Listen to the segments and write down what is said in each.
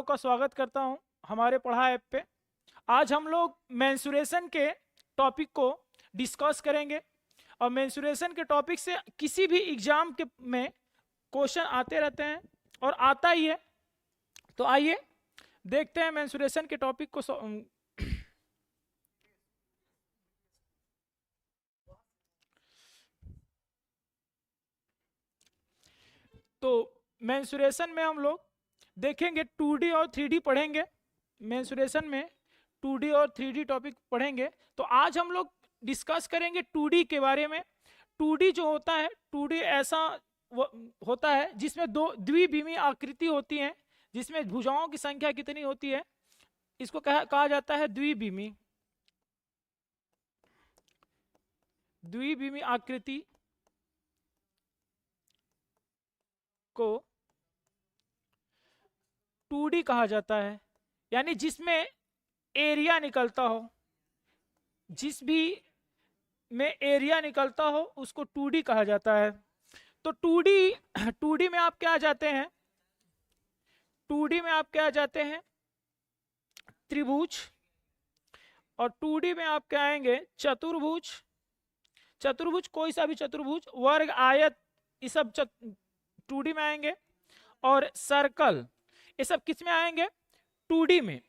लोग का स्वागत करता हूं हमारे पढ़ा ऐप पे। आज हम लोग मेंसुरेशन के टॉपिक को डिस्कस करेंगे और मेंसुरेशन के टॉपिक से किसी भी एग्जाम के में क्वेश्चन आते रहते हैं और आता ही है। तो आइए देखते हैं मेंसुरेशन के टॉपिक को। तो मेंसुरेशन में हम लोग देखेंगे 2D और 3D पढ़ेंगे। मेंसुरेशन में 2D और 3D टॉपिक पढ़ेंगे। तो आज हम लोग डिस्कस करेंगे 2D के बारे में। 2D जो होता है, 2D ऐसा होता है जिसमें दो द्विविमीय आकृति होती है, जिसमें भुजाओं की संख्या कितनी होती है, इसको कहा जाता है द्विविमीय। द्विविमीय आकृति को 2D कहा जाता है, यानी जिसमें एरिया निकलता हो, जिस भी में एरिया निकलता हो उसको 2D कहा जाता है। तो 2D में आप क्या जाते हैं, 2D में आप क्या जाते हैं त्रिभुज, और 2D में आप क्या आएंगे चतुर्भुज। चतुर्भुज कोई सा भी चतुर्भुज, वर्ग, आयत, ये सब 2D में आएंगे। और सर्कल, ये सब किस में आएंगे 2D में।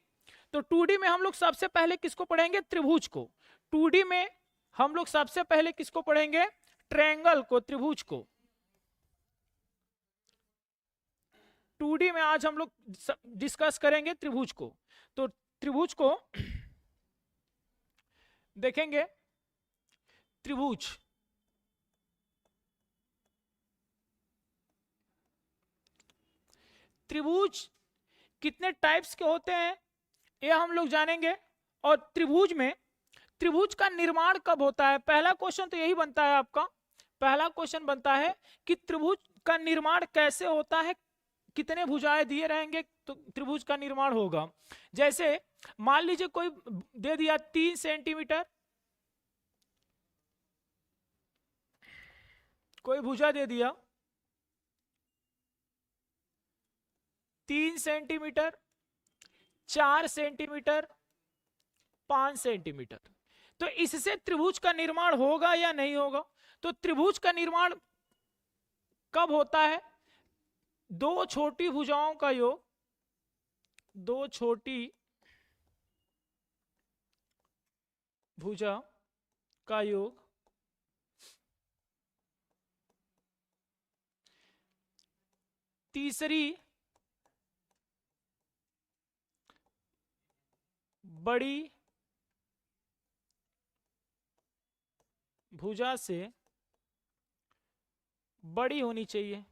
तो 2D में हम लोग सबसे पहले किसको पढ़ेंगे, त्रिभुज को। 2D में हम लोग सबसे पहले किसको पढ़ेंगे, ट्रायंगल को, त्रिभुज को। 2D में आज हम लोग डिस्कस करेंगे त्रिभुज को। तो त्रिभुज को देखेंगे। त्रिभुज त्रिभुज कितने टाइप्स के होते हैं ये हम लोग जानेंगे। और त्रिभुज में, त्रिभुज का निर्माण कब होता है, पहला क्वेश्चन तो यही बनता है आपका। पहला क्वेश्चन बनता है कि त्रिभुज का निर्माण कैसे होता है, कितने भुजाएं दिए रहेंगे तो त्रिभुज का निर्माण होगा। जैसे मान लीजिए कोई दे दिया 3 सेंटीमीटर, कोई भुजा दे दिया 3 सेंटीमीटर, 4 सेंटीमीटर, 5 सेंटीमीटर, तो इससे त्रिभुज का निर्माण होगा या नहीं होगा। तो त्रिभुज का निर्माण कब होता है, दो छोटी भुजाओं का योग, दो छोटी भुजा का योग तीसरी बड़ी भुजा से बड़ी होनी चाहिए।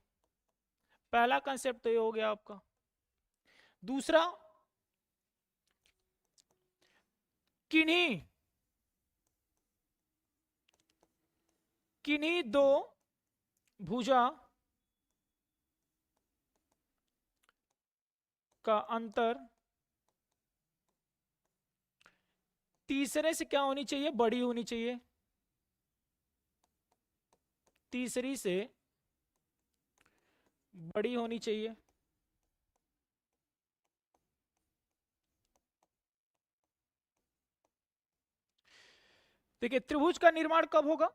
पहला कंसेप्ट तो ये हो गया आपका। दूसरा, किन्हीं दो भुजा का अंतर तीसरे से क्या होनी चाहिए, बड़ी होनी चाहिए। तीसरी से बड़ी होनी चाहिए। देखिए त्रिभुज का निर्माण कब होगा,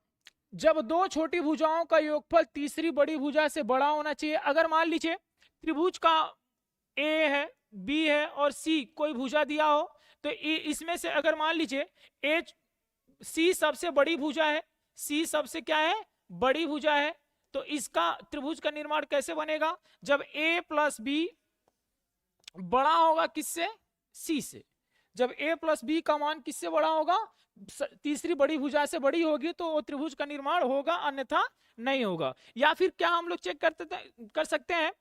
जब दो छोटी भुजाओं का योगफल तीसरी बड़ी भुजा से बड़ा होना चाहिए। अगर मान लीजिए त्रिभुज का ए है, बी है और सी कोई भुजा दिया हो, तो इसमें से अगर मान लीजिए ए, सी सबसे बड़ी भुजा है, सी सबसे क्या है, बड़ी भुजा है, तो इसका त्रिभुज का निर्माण कैसे बनेगा, जब ए प्लस बी बड़ा होगा किससे, सी से। जब a प्लस बी का मान किससे बड़ा होगा, तीसरी बड़ी भुजा से बड़ी होगी, तो वो त्रिभुज का निर्माण होगा, अन्यथा नहीं होगा। या फिर क्या हम लोग चेक कर सकते हैं,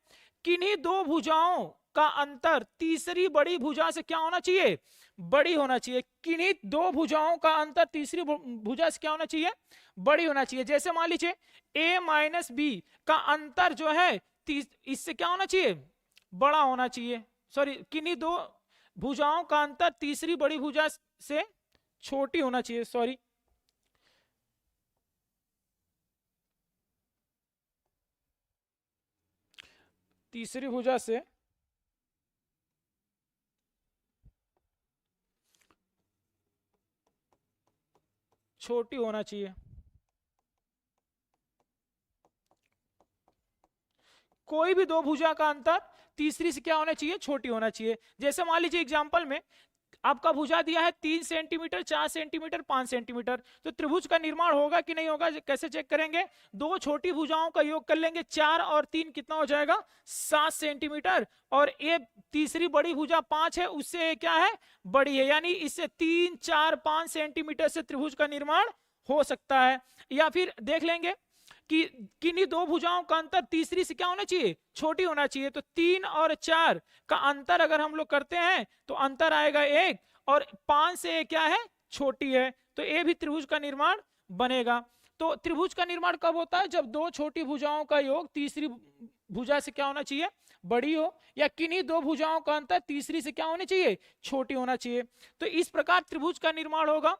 किन्हीं दो भुजाओं का अंतर तीसरी बड़ी भुजा से क्या होना चाहिए, बड़ी होना चाहिए। किन्हीं दो भुजाओं का अंतर तीसरी भुजा से क्या होना चाहिए, बड़ी होना चाहिए। जैसे मान लीजिए a माइनस बी का अंतर जो है इससे क्या होना चाहिए, बड़ा होना चाहिए। सॉरी, किन्हीं दो भुजाओं का अंतर तीसरी बड़ी भुजा से छोटी होना चाहिए। सॉरी, तीसरी भुजा से छोटी होना चाहिए। कोई भी दो भुजा का अंतर तीसरी से क्या होना चाहिए, छोटी होना चाहिए। जैसे मान लीजिए एग्जांपल में आपका भुजा दिया है 3 सेंटीमीटर, 4 सेंटीमीटर, 5 सेंटीमीटर, तो त्रिभुज का निर्माण होगा कि नहीं होगा, कैसे चेक करेंगे? दो छोटी भुजाओं का योग कर लेंगे, 4 और 3 कितना हो जाएगा, 7 सेंटीमीटर, और ये तीसरी बड़ी भुजा 5 है, उससे क्या है, बड़ी है, यानी इससे 3, 4, 5 सेंटीमीटर से त्रिभुज का निर्माण हो सकता है। या फिर देख लेंगे कि किन्हीं दो भुजाओं का अंतर तीसरी से क्या होना चाहिए, छोटी होना चाहिए। तो 3 और 4 का अंतर अगर हम लोग करते हैं तो अंतर आएगा 1, और 5 से क्या है, छोटी है, तो ये भी त्रिभुज का निर्माण बनेगा। तो त्रिभुज का निर्माण कब होता है, जब दो छोटी भुजाओं का योग तीसरी भुजा से क्या होना चाहिए, बड़ी हो, या किन्हीं दो भुजाओं का अंतर तीसरी से क्या होनी चाहिए, छोटी होना चाहिए। तो इस प्रकार त्रिभुज का निर्माण होगा।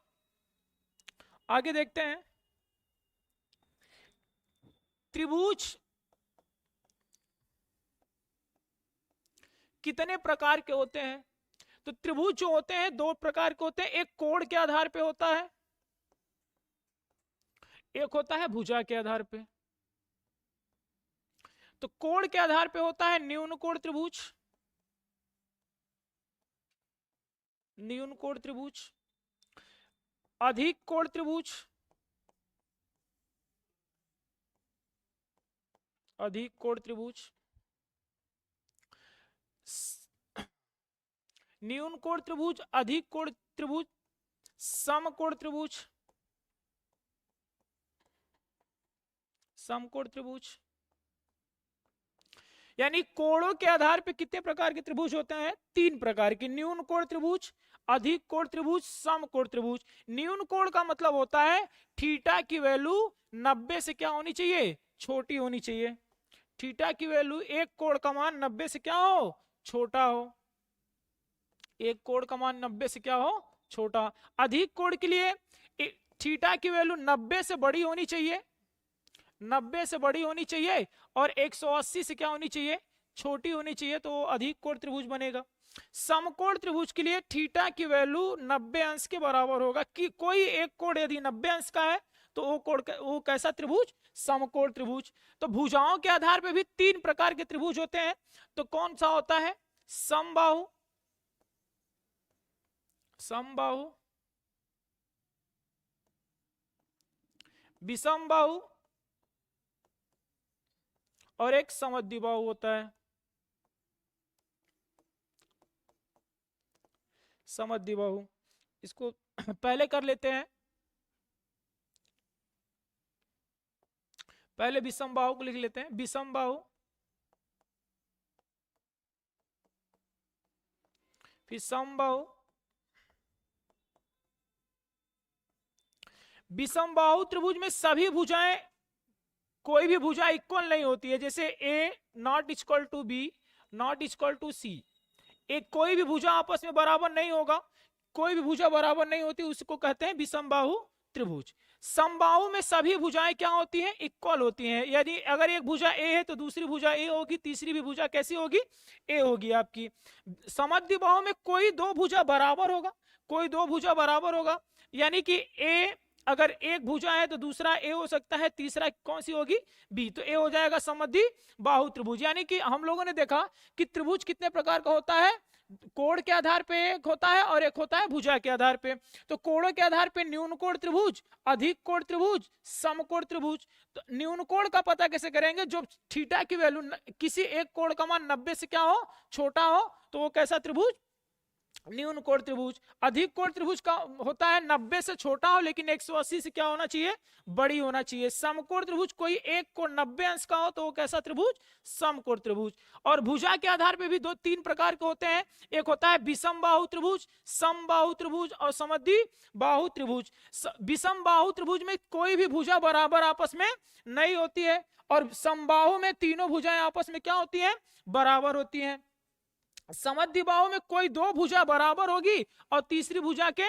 आगे देखते हैं, त्रिभुज कितने प्रकार के होते हैं? तो त्रिभुज जो होते हैं दो प्रकार के होते हैं, एक कोण के आधार पे होता है, एक होता है भुजा के आधार पे। तो कोण के आधार पे होता है न्यून कोण त्रिभुज, न्यून कोण त्रिभुज, अधिक कोण त्रिभुज, अधिक कोण त्रिभुज, न्यून कोण त्रिभुज, अधिक कोण त्रिभुज, समकोण त्रिभुज, समकोण त्रिभुज। यानी कोणों के आधार पे कितने प्रकार के त्रिभुज होते हैं, 3 प्रकार के, न्यून कोण त्रिभुज, अधिक कोण त्रिभुज, समकोण त्रिभुज। न्यून कोण का मतलब होता है थीटा की वैल्यू 90 से क्या होनी चाहिए, छोटी होनी चाहिए। थीटा की वैल्यू, एक कोण का मान 90 से क्या हो, छोटा हो, एक कोण का मान 90 से क्या हो, छोटा। अधिक कोण के लिए थीटा की वैल्यू 90 से बड़ी होनी चाहिए, 90 से बड़ी होनी चाहिए, और 180 से क्या होनी चाहिए, छोटी होनी चाहिए, तो अधिक कोण त्रिभुज बनेगा। समकोण त्रिभुज के लिए थीटा की वैल्यू 90 अंश के बराबर होगा, कि कोई एक कोण यदि 90 अंश का है तो वो कोण वो कैसा त्रिभुज, समकोण त्रिभुज। तो भुजाओं के आधार पर भी 3 प्रकार के त्रिभुज होते हैं। तो कौन सा होता है, समबाहु, समबाहु, विषमबाहु, और एक समद्विबाहु होता है, समद्विबाहु। इसको पहले कर लेते हैं, पहले विषमबाहु को लिख लेते हैं, विषमबाहु, फिर समबाहु। विषमबाहु त्रिभुज में सभी भुजाएं, कोई भी भुजा इक्वल नहीं होती है, जैसे A not equal to B not equal to C, एक कोई भी भुजा आपस में बराबर नहीं होगा, कोई भी भुजा बराबर नहीं होती, उसको कहते हैं विषमबाहु त्रिभुज। समबाहु में सभी भुजाएं क्या होती हैं, इक्वल होती हैं। यदि अगर एक भुजा A है तो दूसरी भुजा A होगी, तीसरी भी भुजा कैसी होगी, A होगी आपकी। समद्विबाहु में कोई दो भुजा बराबर होगा, कोई दो भुजा बराबर होगा, यानी कि A अगर एक भुजा है तो दूसरा ए हो सकता है, तीसरा कौन सी होगी, बी, तो ए हो जाएगा समद्विबाहु त्रिभुज। यानी कि हम लोगों ने देखा कि त्रिभुज कितने प्रकार का होता है, कोण के आधार पे एक होता है और एक होता है भुजा के आधार पे। तो कोणों के आधार पे न्यून कोण त्रिभुज, अधिक कोण त्रिभुज, समकोण त्रिभुज। तो न्यून कोण का पता कैसे करेंगे, जो थीटा की वैल्यू किसी एक कोण का मान 90 से क्या हो, छोटा हो, तो वो कैसा त्रिभुज, न्यून कोण त्रिभुज। अधिक कोण त्रिभुज का होता है 90 से छोटा हो लेकिन 180 से क्या होना चाहिए, बड़ी होना चाहिए। समकोण त्रिभुज कोई एक कोण 90 अंश का हो तो वो कैसा त्रिभुज, समकोण त्रिभुज। और भुजा के आधार पे भी 2-3 प्रकार के होते हैं, एक होता है विषमबाहु त्रिभुज, समबाहु त्रिभुज और समद्विबाहु त्रिभुज। विषमबाहु त्रिभुज में कोई भी भुजा बराबर आपस में नहीं होती है, और समबाहु में तीनों भुजाएं आपस में क्या होती है, बराबर होती है। समद्विबाहु में कोई दो भुजा बराबर होगी और तीसरी भुजा के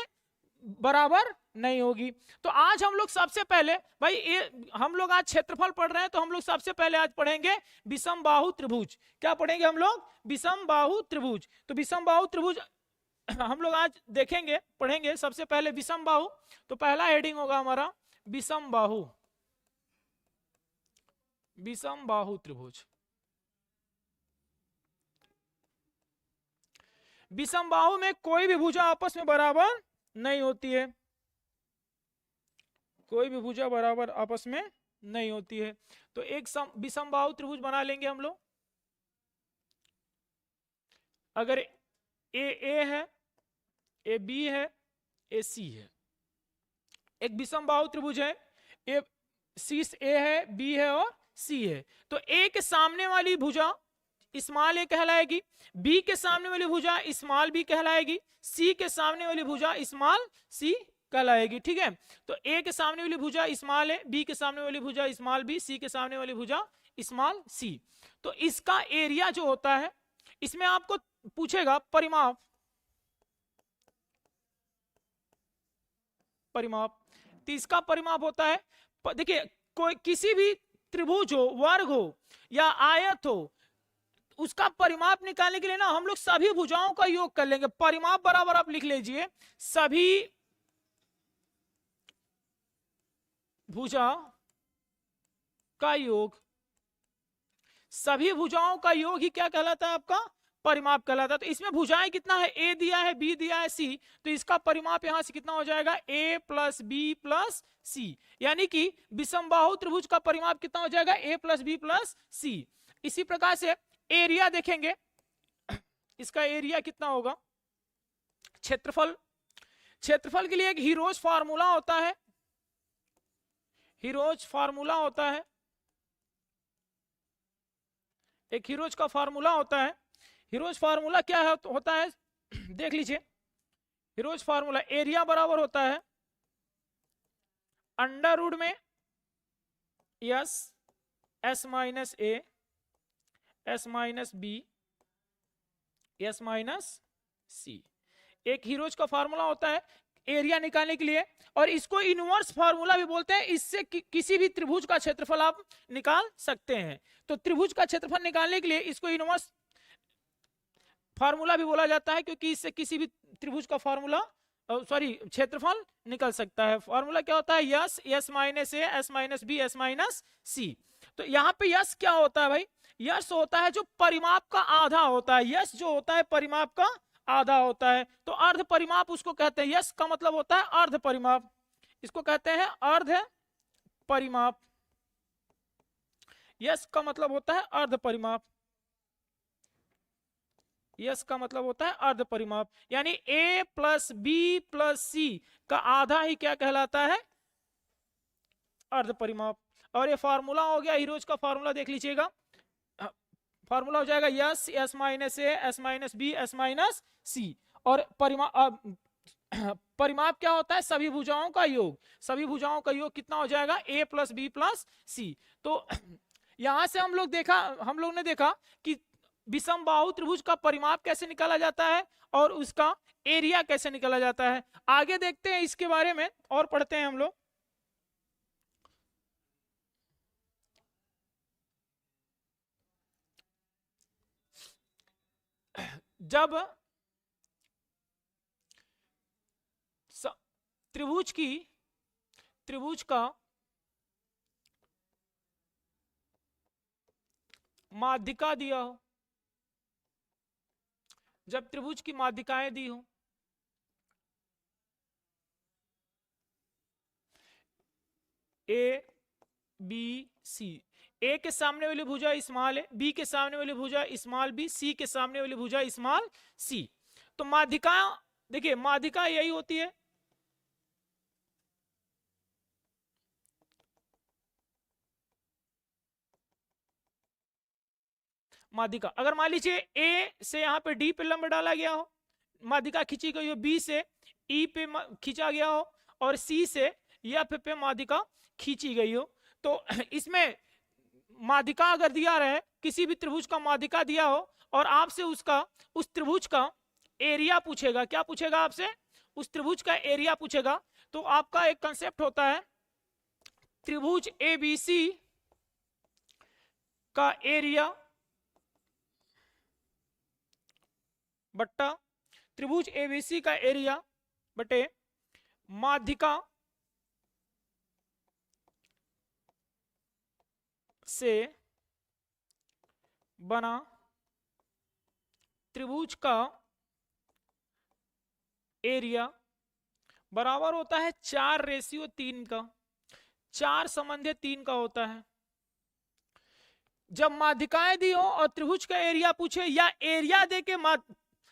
बराबर नहीं होगी। तो आज हम लोग सबसे पहले भाई हम लोग आज क्षेत्रफल पढ़ रहे हैं, तो हम लोग सबसे पहले आज पढ़ेंगे विषमबाहु त्रिभुज। क्या पढ़ेंगे हम लोग, विषमबाहु त्रिभुज। तो विषमबाहु त्रिभुज हम लोग आज देखेंगे, पढ़ेंगे सबसे पहले विषम बाहु। तो पहला हेडिंग होगा हमारा विषम बाहु, विषम बाहु त्रिभुज। विषम बाहु में कोई भी भुजा आपस में बराबर नहीं होती है, कोई भी भुजा बराबर आपस में नहीं होती है। तो एक विषम बाहु त्रिभुज बना लेंगे हम लोग। अगर ए है, ए बी है, ए सी है, एक विषम बाहु त्रिभुज है, ए सी ए है, बी है और सी है। तो ए के सामने वाली भुजा स्मॉल ए कहलाएगी, बी के सामने वाली भुजा स्मॉल बी कहलाएगी, सी के सामने वाली भुजा स्मॉल सी कहलाएगी। ठीक है, तो ए के सामने वाली भुजा स्मॉल है, बी के सामने वाली भुजा स्मॉल बी, सी के सामने वाली भुजा स्मॉल सी। तो इसका एरिया जो होता है, इसमें आपको पूछेगा परिमाप, परिमाप। तो इसका परिमाप होता है, देखिए कोई किसी भी त्रिभुज हो, वर्ग हो या आयत हो, उसका परिमाप निकालने के लिए ना हम लोग सभी भुजाओं का योग कर लेंगे। परिमाप बराबर आप लिख लीजिए सभी भुजा का योग, सभी भुजाओं का योग ही क्या कहलाता है, आपका परिमाप कहलाता है। तो इसमें भुजाएं कितना है, ए दिया है, बी दिया है, सी, तो इसका परिमाप यहां से कितना हो जाएगा, ए प्लस बी प्लस सी। यानी कि विषम बाहु त्रिभुज का परिमाप कितना हो जाएगा, ए प्लस बी प्लस सी। इसी प्रकार से एरिया देखेंगे, इसका एरिया कितना होगा, क्षेत्रफल। क्षेत्रफल के लिए एक हीरोज फार्मूला होता है, हीरोज फार्मूला होता है, एक हीरोज का फार्मूला होता है। हीरोज फार्मूला क्या है, होता है देख लीजिए। हीरोज फार्मूला एरिया बराबर होता है अंडर रूट में S S minus A S minus B S minus C. एक हीरोज का फार्मूला होता है एरिया निकालने के लिए, और इसको इनवर्स फार्मूला भी बोलते हैं। इससे किसी भी त्रिभुज का क्षेत्रफल आप निकाल सकते हैं। तो त्रिभुज का क्षेत्रफल निकालने के लिए इसको इनवर्स फार्मूला भी बोला जाता है, क्योंकि इससे किसी भी त्रिभुज का फार्मूला सॉरी क्षेत्रफल निकल सकता है। फार्मूला क्या होता है, S S minus A S minus B S minus C. तो यहाँ पे यस क्या होता है भाई, यस होता है जो परिमाप का आधा होता है, यस जो होता है परिमाप का आधा होता है। तो अर्ध परिमाप उसको कहते हैं, यस का मतलब होता है अर्ध परिमाप, इसको कहते हैं अर्ध परिमाप। यस का मतलब होता है अर्ध परिमाप, यस का मतलब होता है अर्ध परिमाप। यानी ए प्लस बी प्लस सी का आधा ही क्या कहलाता है, अर्ध परिमाप। और ये फार्मूला हो गया हीरोज का फार्मूला, देख लीजिएगा फार्मूला हो जाएगा S S minus A S minus B S minus C. और परिमाप परिमाप क्या होता है, सभी भुजाओं का योग। सभी भुजाओं का योग कितना हो जाएगा, ए प्लस बी प्लस सी। तो यहां से हम लोग ने देखा कि विषम बाहु त्रिभुज का परिमाप कैसे निकाला जाता है और उसका एरिया कैसे निकाला जाता है। आगे देखते हैं इसके बारे में और पढ़ते हैं हम लोग। जब त्रिभुज का माध्यिका दिया हो, जब त्रिभुज की माध्यिकाएं दी हो, ए बी सी, ए के सामने वाली भुजा स्मॉल है, बी के सामने वाली भुजा स्मॉल बी, सी के सामने वाली भुजा स्मॉल सी। तो माध्यिका देखिए, माध्यिका यही होती है, माध्यिका। अगर मान लीजिए ए से यहां पे डी पे लंब डाला गया हो, माध्यिका खींची गई हो, बी से ई पे खींचा गया हो, और सी से एफ पे माध्यिका खींची गई हो, तो इसमें माध्यिका अगर दिया रहे, किसी भी त्रिभुज का माध्यिका दिया हो और आपसे उसका उस त्रिभुज का एरिया पूछेगा, क्या पूछेगा आपसे, उस त्रिभुज का एरिया पूछेगा। तो आपका एक कंसेप्ट होता है, त्रिभुज एबीसी का एरिया बट्टा त्रिभुज एबीसी का एरिया बटे माध्यिका से बना त्रिभुज का एरिया बराबर होता है 4:3 का। 4 संबंध 3 का होता है। जब माध्यिकाएं दी हो और त्रिभुज का एरिया पूछे या एरिया दे के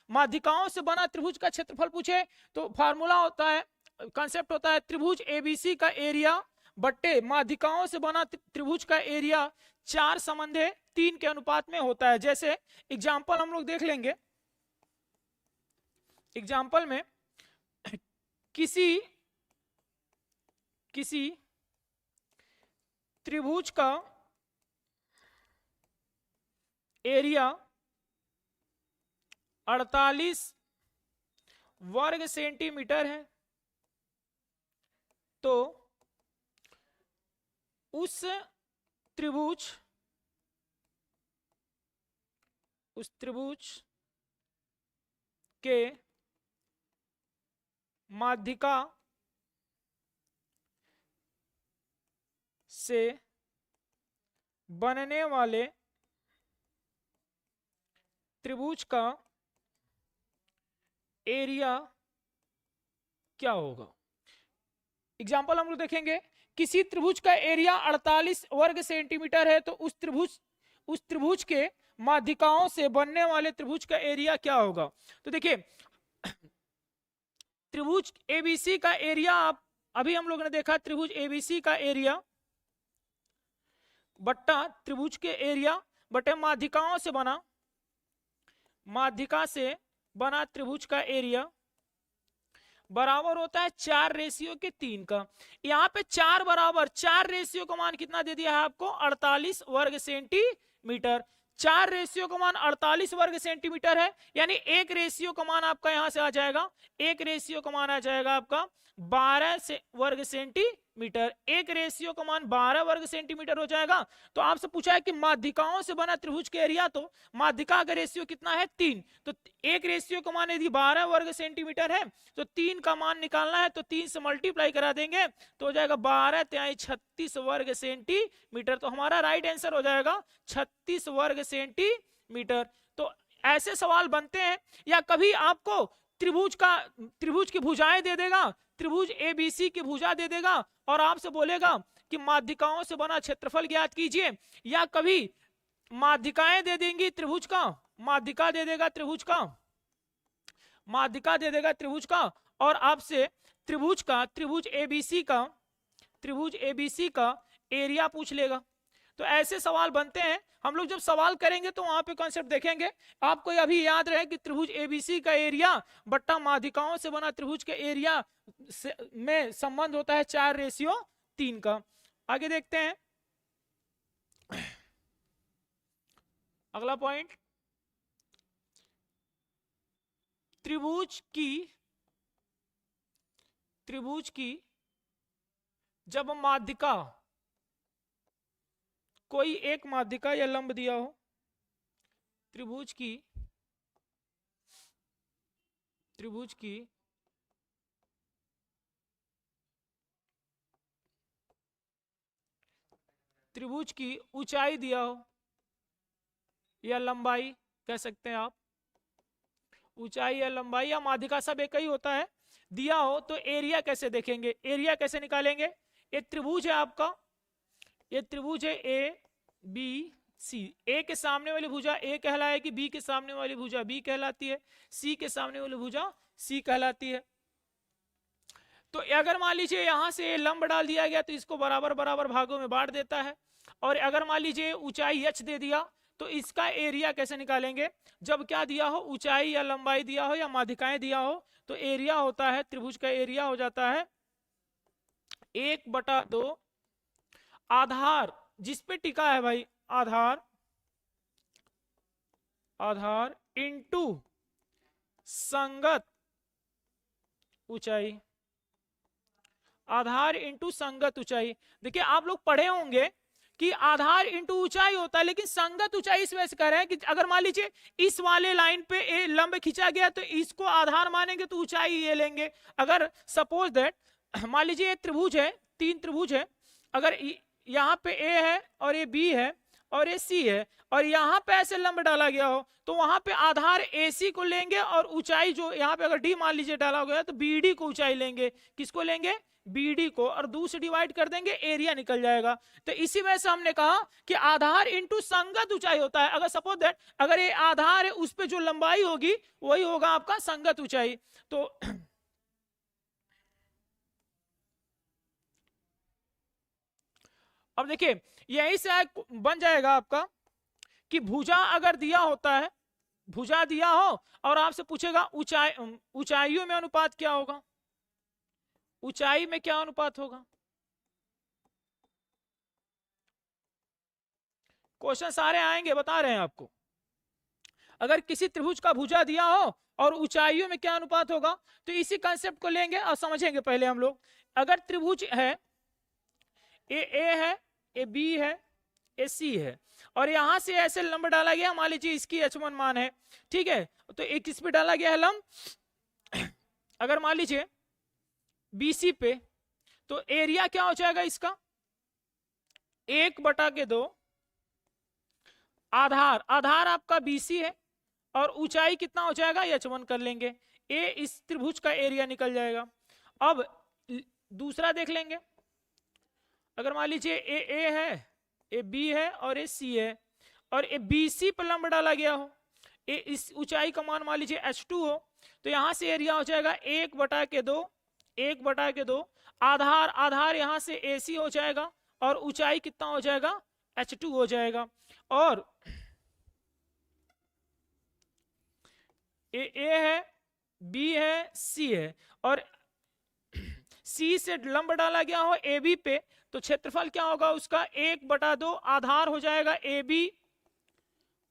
माध्यिकाओं से बना त्रिभुज का क्षेत्रफल पूछे तो फार्मूला होता है, कॉन्सेप्ट होता है त्रिभुज एबीसी का एरिया बट्टे माध्यिकाओं से बना त्रिभुज का एरिया 4 संबंध 3 के अनुपात में होता है। जैसे एग्जाम्पल हम लोग देख लेंगे। एग्जाम्पल में किसी त्रिभुज का एरिया 48 वर्ग सेंटीमीटर है तो उस त्रिभुज के माध्यिका से बनने वाले त्रिभुज का एरिया क्या होगा। एग्जाम्पल हम लोग देखेंगे। किसी त्रिभुज का एरिया 48 वर्ग सेंटीमीटर है तो उस त्रिभुज के माध्यिकाओं से बनने वाले त्रिभुज का एरिया क्या होगा। तो देखिए त्रिभुज एबीसी का एरिया आप अभी हम लोग ने देखा, त्रिभुज एबीसी का एरिया बट्टा त्रिभुज के एरिया बटे माध्यिकाओं से बना, माध्यिका से बना त्रिभुज का एरिया बराबर होता है 4:3 का। यहाँ पे 4 बराबर 4 रेशियो का मान कितना दे दिया है आपको 48 वर्ग सेंटीमीटर। 4 रेशियो का मान 48 वर्ग सेंटीमीटर है, यानी 1 रेशियो का मान आपका यहां से आ जाएगा, 1 रेशियो का मान आ जाएगा आपका 12 वर्ग सेंटीमीटर। 1 रेशियो का मान 12 वर्ग सेंटीमीटर हो जाएगा। तो आपसे पूछा है कि माध्यिकाओं से बना त्रिभुज के एरिया, तो माध्यिका का रेशियो कितना है 3, तो 1 रेशियो का मान यदि 12 वर्ग सेंटीमीटर है तो 3 का मान निकालना है तो 3 से मल्टीप्लाई करा देंगे तो हो जाएगा 12 तिहाई 36 वर्ग सेंटीमीटर। तो हमारा राइट आंसर हो जाएगा 36 वर्ग सेंटीमीटर। तो ऐसे सवाल बनते हैं। या कभी आपको त्रिभुज की भुजाएं दे देगा, त्रिभुज एबीसी की भुजा दे देगा और आपसे बोलेगा कि माध्यिकाओं से बना क्षेत्रफल ज्ञात कीजिए। या कभी माध्यिकाएं दे देंगी त्रिभुज का, माध्यिका दे देगा त्रिभुज का, माध्यिका दे देगा त्रिभुज का और आपसे त्रिभुज एबीसी का एरिया पूछ लेगा। तो ऐसे सवाल बनते हैं। हम लोग जब सवाल करेंगे तो वहां पे कॉन्सेप्ट देखेंगे। आपको अभी याद रहे कि त्रिभुज एबीसी का एरिया बट्टा माध्यिकाओं से बना त्रिभुज के एरिया में संबंध होता है 4:3 का। आगे देखते हैं अगला पॉइंट। त्रिभुज की जब माध्यिका, कोई एक माध्यिका या लंब दिया हो, त्रिभुज की ऊंचाई दिया हो या लंबाई कह सकते हैं आप, ऊंचाई या लंबाई या माध्यिका सब एक ही होता है, दिया हो तो एरिया कैसे देखेंगे, एरिया कैसे निकालेंगे। ये त्रिभुज है आपका, ये त्रिभुज है ए बी सी। ए के सामने वाली भुजा ए कहलाएगी, बी के सामने वाली भुजा बी कहलाती है, सी के सामने वाली भुजा सी कहलाती है। तो अगर मान लीजिए यहां से लंब डाल दिया गया तो इसको बराबर बराबर भागों में बांट देता है। और अगर मान लीजिए ऊंचाई h दे दिया तो इसका एरिया कैसे निकालेंगे। जब क्या दिया हो, ऊंचाई या लंबाई दिया हो या माध्यिकाएं दिया हो तो एरिया होता है, त्रिभुज का एरिया हो जाता है 1/2 आधार जिस पे टिका है भाई, आधार इंटू संगत ऊंचाई, आधार इंटू संगत ऊंचाई। देखिए आप लोग पढ़े होंगे कि आधार इंटू ऊंचाई होता है, लेकिन संगत ऊंचाई इस वजह से कह रहे हैं कि अगर मान लीजिए इस वाले लाइन पे ए लंब खींचा गया तो इसको आधार मानेंगे तो ऊंचाई ये लेंगे। अगर सपोज दैट मान लीजिए ये त्रिभुज है, 3 त्रिभुज है, अगर यहाँ पे ए है और ये बी है और ये सी है और यहाँ पे ऐसे लंब डाला गया हो तो वहां पे आधार AC को लेंगे और ऊंचाई जो यहाँ पे अगर डी मान लीजिए डाला गया तो BD को ऊंचाई लेंगे। किसको लेंगे? BD को, और 2 से डिवाइड कर देंगे, एरिया निकल जाएगा। तो इसी वजह से हमने कहा कि आधार इंटू संगत ऊंचाई होता है। अगर सपोज दैट अगर ये आधार है उस पर जो लंबाई होगी वही होगा आपका संगत ऊंचाई। तो अब देखिए यही से बन जाएगा आपका कि भुजा अगर दिया होता है, भुजा दिया हो और आपसे पूछेगा ऊंचाइयों में अनुपात क्या होगा, ऊंचाई में क्या अनुपात होगा। क्वेश्चन सारे आएंगे, बता रहे हैं आपको। अगर किसी त्रिभुज का भुजा दिया हो और ऊंचाइयों में क्या अनुपात होगा, तो इसी कंसेप्ट को लेंगे और समझेंगे पहले हम लोग। अगर त्रिभुज है ए है, ए बी है, ए सी है और यहां से ऐसे लंब डाला गया, मान लीजिए इसकी H1 मान है, ठीक है, तो एक किस पे डाला गया है लंब, अगर मान लीजिए BC पे, तो एरिया क्या हो जाएगा इसका 1/2, आधार आपका BC है और ऊंचाई कितना हो जाएगा H1 कर लेंगे, ए इस त्रिभुज का एरिया निकल जाएगा। अब दूसरा देख लेंगे, अगर मान लीजिए ए है, ए बी है और ए सी है और ए BC पर लंब डाला गया हो, ए इस ऊंचाई का मान मान लीजिए H2 हो, तो यहां से एरिया हो जाएगा 1/2, आधार यहां से AC हो जाएगा और ऊंचाई कितना हो जाएगा H2 हो जाएगा। और ए है, बी है, सी है और सी से लंब डाला गया हो AB पे, तो क्षेत्रफल क्या होगा उसका 1/2, आधार हो जाएगा AB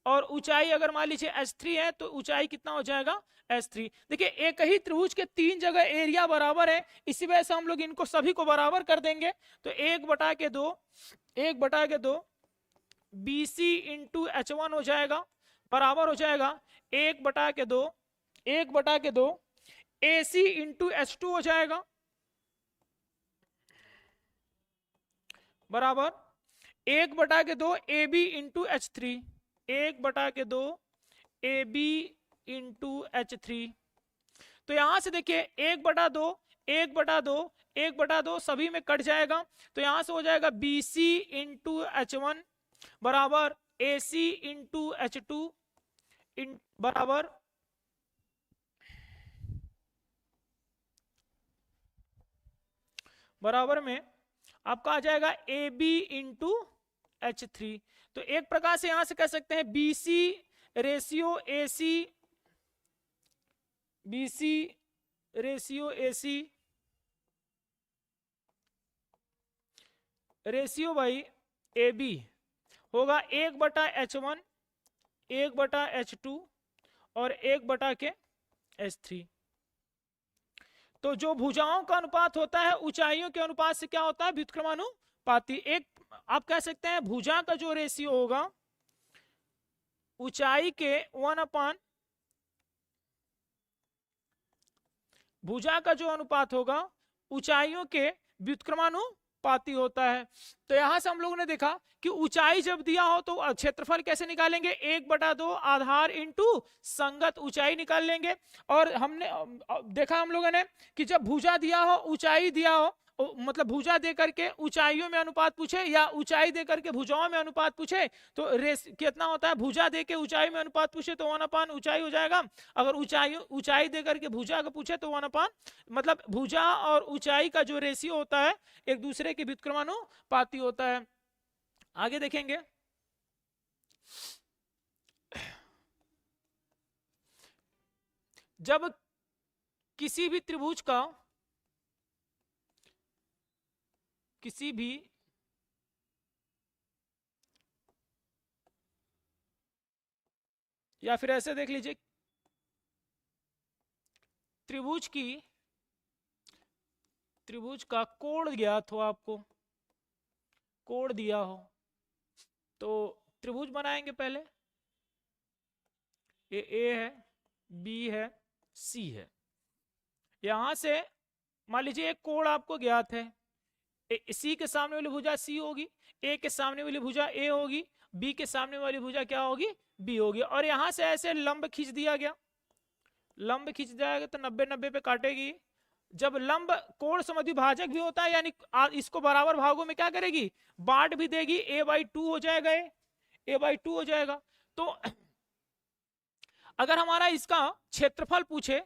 और ऊंचाई अगर मान लीजिए H3 है तो ऊंचाई कितना हो जाएगा H3। देखिए एक ही त्रिभुज के 3 जगह एरिया बराबर है, इसी वजह से हम लोग इनको सभी को बराबर कर देंगे। तो 1/2 BC इंटू H1 हो जाएगा, बराबर हो जाएगा 1/2 AC इंटू H2 हो जाएगा, बराबर 1/2 AB into H3, 1/2 AB into H3। तो यहां से देखिए 1/2 सभी में कट जाएगा, तो यहां से हो जाएगा BC इंटू H1 बराबर AC इंटू H2 बराबर में आपका आ जाएगा AB इंटू H3। तो एक प्रकार से यहां से कह सकते हैं BC ratio AC ratio by AB होगा 1/H1, 1/H2 और 1/H3। तो जो भुजाओं का अनुपात होता है ऊंचाइयों के अनुपात से क्या होता है व्युत्क्रमानुपाती। एक आप कह सकते हैं भुजा का जो रेशियो होगा ऊंचाई के 1/, भुजा का जो अनुपात होगा ऊंचाइयों के व्युत्क्रमानुपाती होता है। तो यहां से हम लोगों ने देखा कि ऊंचाई जब दिया हो तो क्षेत्रफल कैसे निकालेंगे 1/2 आधार इंटू संगत ऊंचाई निकाल लेंगे। और हमने देखा हम लोगों ने कि जब भुजा दिया हो ऊंचाई दिया हो, मतलब भुजा दे करके ऊंचाइयों में अनुपात पूछे या ऊंचाई दे करके भुजाओं में अनुपात पूछे तो रेस कितना होता है, भुजा दे के ऊंचाई में अनुपात पूछे तो 1/, ऊंचाई हो जाएगा। अगर ऊंचाई दे करके भुजा का पूछे तो 1/, मतलब भुजा और ऊंचाई का जो रेशियो होता है एक दूसरे के व्युत्क्रमानुपाती होता है। आगे देखेंगे जब किसी भी त्रिभुज का किसी भी या फिर ऐसे देख लीजिए त्रिभुज का कोण ज्ञात हो, आपको कोण दिया हो तो त्रिभुज बनाएंगे पहले, ये ए है, बी है, सी है। यहां से मान लीजिए एक कोण आपको ज्ञात है, सी के सामने वाली भुजा सी होगी, ए के सामने वाली भुजा ए होगी, बी के सामने वाली भुजा क्या होगी, बी होगी। और यहां से ऐसे लंब खींच दिया गया, लंब खींच जाएगा तो 90-90 पे काटेगी। जब लंब कोण समद्विभाजक भी होता है, यानी इसको बराबर भागों में क्या करेगी, बांट भी देगी, a/2 हो जाएगा, a/2 हो जाएगा। तो अगर हमारा इसका क्षेत्रफल पूछे,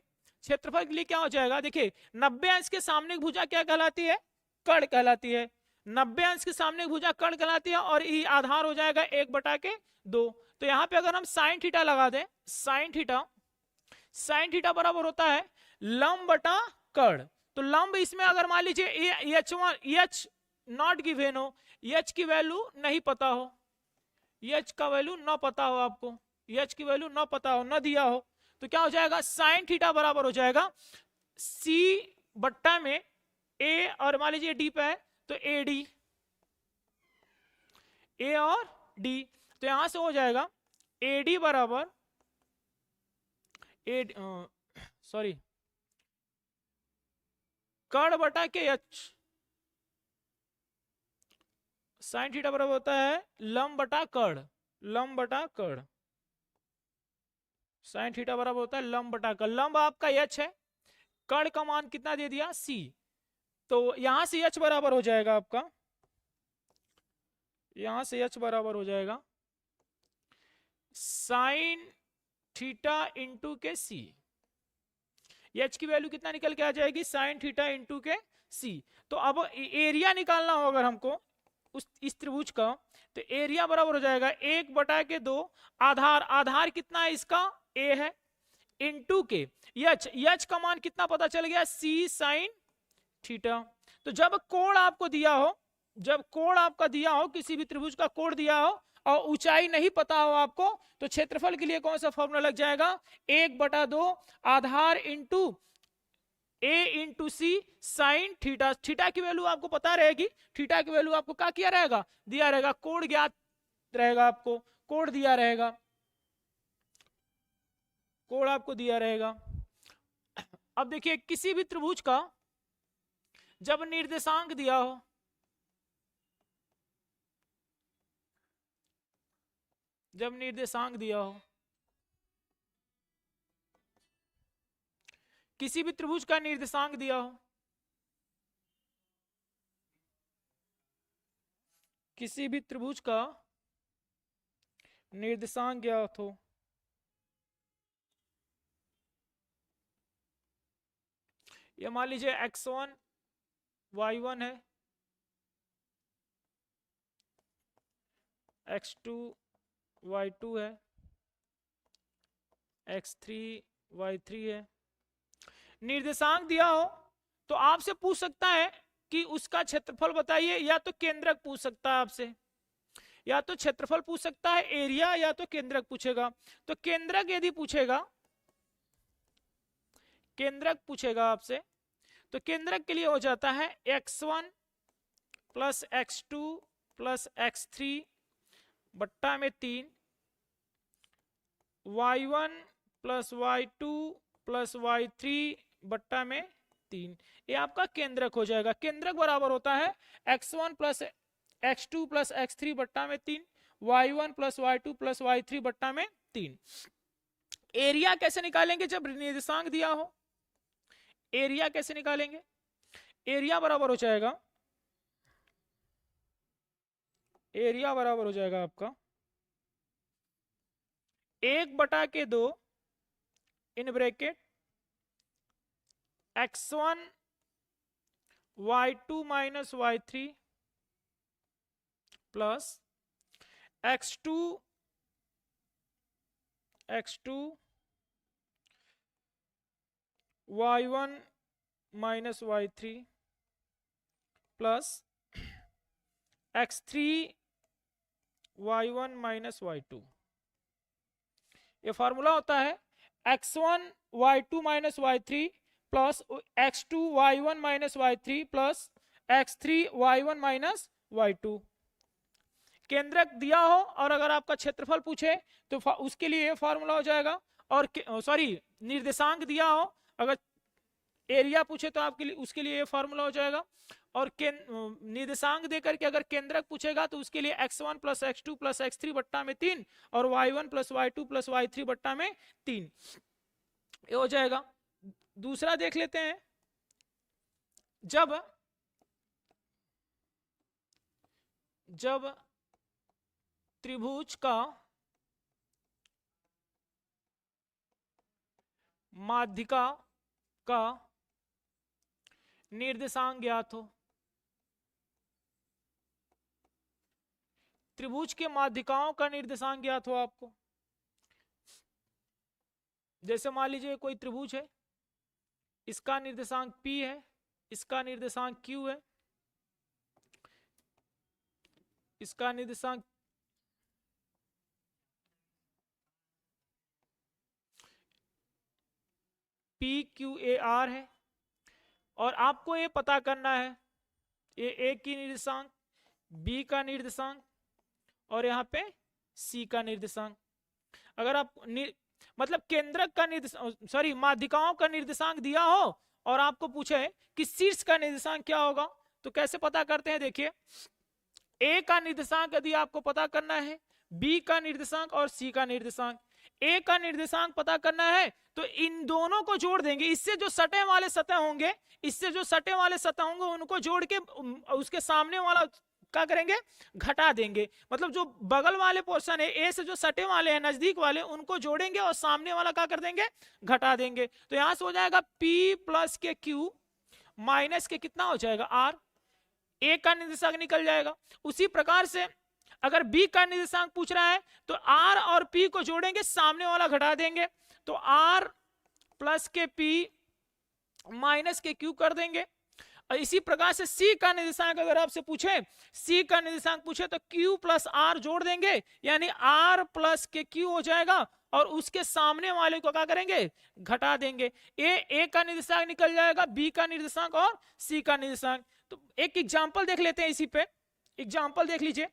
क्षेत्रफल के लिए क्या हो जाएगा, देखिए 90 अंश के सामने की भुजा क्या कहलाती है, कर्ण कहलाती है। 90 अंश के सामने की भुजा कर्ण कहलाती है, और ये आधार हो जाएगा 1/2। तो यहां पे अगर हम साइन थीटा लगा दें, साइन थीटा बराबर होता है लंब बटा कर्ण। तो लंब इसमें अगर मान लीजिए एच नॉट गिवन हो, एच की वैल्यू नहीं पता हो, एच का वैल्यू न पता हो आपको, एच की वैल्यू न पता हो, न दिया हो, तो क्या हो जाएगा, साइन थीटा बराबर हो जाएगा सी बट्टा में ए, और मान लीजिए डी पे है तो ए डी, ए और डी। तो यहां से हो जाएगा ए डी बराबर सॉरी कर्ण बटा के एच, साइन थीटा बराबर होता है लंब बटा कर्ण, लंब बटा कर्ण, साइन थीटा बराबर होता है लंब बटा कर्ण। लंब आपका एच है, कर्ण का मान कितना दे दिया, सी। तो यहां से एच बराबर हो जाएगा आपका, यहां से एच बराबर हो जाएगा साइन थीटा इंटू के सी। एच की वैल्यू कितना निकल के आ जाएगी, साइन थीटा इंटू के सी। तो अब एरिया निकालना हो अगर हमको इस त्रिभुज का, तो एरिया बराबर हो जाएगा 1/2, आधार कितना है इसका, ए है, इंटू के एच का मान कितना पता चल गया, सी साइन थीटा। तो जब कोण आपको दिया हो, जब कोण आपका दिया हो, किसी भी त्रिभुज का कोण दिया हो और ऊंचाई नहीं पता हो आपको, तो क्षेत्रफल के लिए कौन सा फॉर्मूला लग जाएगा, 1/2 आधार इंटू ए इंटू सी साइन थीटा। थीटा की वैल्यू आपको पता रहेगी, थीटा की वैल्यू आपको क्या किया रहेगा, दिया रहेगा, कोण ज्ञात रहेगा आपको, कोण दिया रहेगा, कोण आपको दिया रहेगा। अब देखिए किसी भी त्रिभुज का जब निर्देशांक दिया हो, जब निर्देशांक दिया हो, किसी भी त्रिभुज का निर्देशांक दिया हो, किसी भी त्रिभुज का निर्देशांक ज्ञात हो, ये मान लीजिए x1 y1 है, x2 y2 है, x3 y3 है। निर्देशांक दिया हो तो आपसे पूछ सकता है कि उसका क्षेत्रफल बताइए, या तो केंद्रक पूछ सकता है आपसे, या तो क्षेत्रफल पूछ सकता है एरिया, या तो केंद्रक पूछेगा। तो केंद्रक यदि पूछेगा, केंद्रक पूछेगा आपसे, तो केंद्रक के लिए हो जाता है x1 plus x2 plus x3 बट्टा में 3, y1 plus y2 plus y3 बट्टा में 3, ये आपका केंद्रक हो जाएगा। केंद्रक बराबर होता है x1 plus x2 plus x3 बट्टा में 3, y1 plus y2 plus y3 बट्टा में 3। एरिया कैसे निकालेंगे जब निर्देशांक दिया हो, एरिया कैसे निकालेंगे, एरिया बराबर हो जाएगा, एरिया बराबर हो जाएगा आपका 1/2 in bracket x1 y2 minus y3 plus x2 y1 minus y3 plus x3 y1 minus y2। ये फॉर्मूला होता है x1 y2 minus y3 plus x2 y1 minus y3 plus x3 y1 minus y2। केंद्रक दिया हो और अगर आपका क्षेत्रफल पूछे तो उसके लिए ये फॉर्मूला हो जाएगा, और सॉरी निर्देशांक दिया हो, अगर एरिया पूछे तो आपके लिए उसके लिए ये फॉर्मूला हो जाएगा, और निर्देशांक देकर के अगर केंद्रक पूछेगा तो उसके लिए x1 plus x2 plus x3 बट्टा में 3 और y1 plus y2 plus y3 बट्टा में 3, ये हो जाएगा। दूसरा देख लेते हैं, जब त्रिभुज का माध्यिका का निर्देशांक ज्ञात हो, त्रिभुज के माध्यिकाओं का निर्देशांक ज्ञात हो आपको, जैसे मान लीजिए कोई त्रिभुज है, इसका निर्देशांक P है, इसका निर्देशांक Q है, इसका निर्देशांक PQAR है, और आपको ये पता करना है ये A की निर्देशांक, B का निर्देशांक और यहाँ पे C का निर्देशांक। अगर आप मतलब केंद्रक का निर्देशांक, सॉरी माध्यिकाओं का निर्देशांक दिया हो और आपको पूछे कि शीर्ष का निर्देशांक क्या होगा, तो कैसे पता करते हैं, देखिए A का निर्देशांक यदि आपको पता करना है, B का निर्देशांक और C का निर्देशांक। A का निर्देशांक पता करना है तो इन दोनों को जोड़ देंगे, इससे जो सटे वाले सतह होंगे, इससे जो सटे वाले सतह होंगे उनको जोड़ के उसके सामने वाला क्या करेंगे, घटा देंगे। मतलब जो बगल वाले पोर्शन है ए से जो सटे वाले हैं नजदीक वाले, उनको जोड़ेंगे और सामने वाला क्या कर देंगे, घटा देंगे। तो यहां से हो जाएगा P प्लस के Q माइनस के कितना हो जाएगा R, ए का निर्देशांक निकल जाएगा। उसी प्रकार से अगर बी का निर्देशांक पूछ रहा है तो आर और पी को जोड़ेंगे, सामने वाला घटा देंगे, तो आर प्लस के पी माइनस के क्यू कर देंगे। और इसी प्रकार से सी का निर्देशांक अगर आपसे पूछे, सी का निर्देशांक पूछे तो क्यू प्लस आर जोड़ देंगे, यानी आर प्लस के क्यू हो जाएगा, और उसके सामने वाले को क्या करेंगे, घटा देंगे। ए का निर्देशांक निकल जाएगा, बी का निर्देशांक और सी का निर्देशांक। तो एक एग्जांपल देख लेते हैं, इसी पे एग्जांपल देख लीजिए।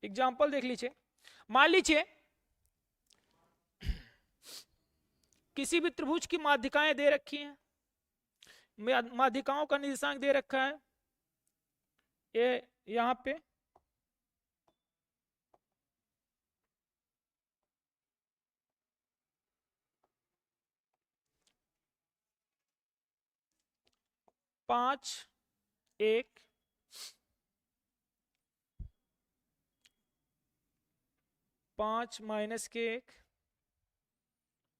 एग्जांपल देख लीजिए, मान लीजिए किसी भी त्रिभुज की माध्यिकाएं दे रखी हैं, माध्यिकाओं का निर्देशांक दे रखा है, ये यहां पे पांच, एक, 5 माइनस के 1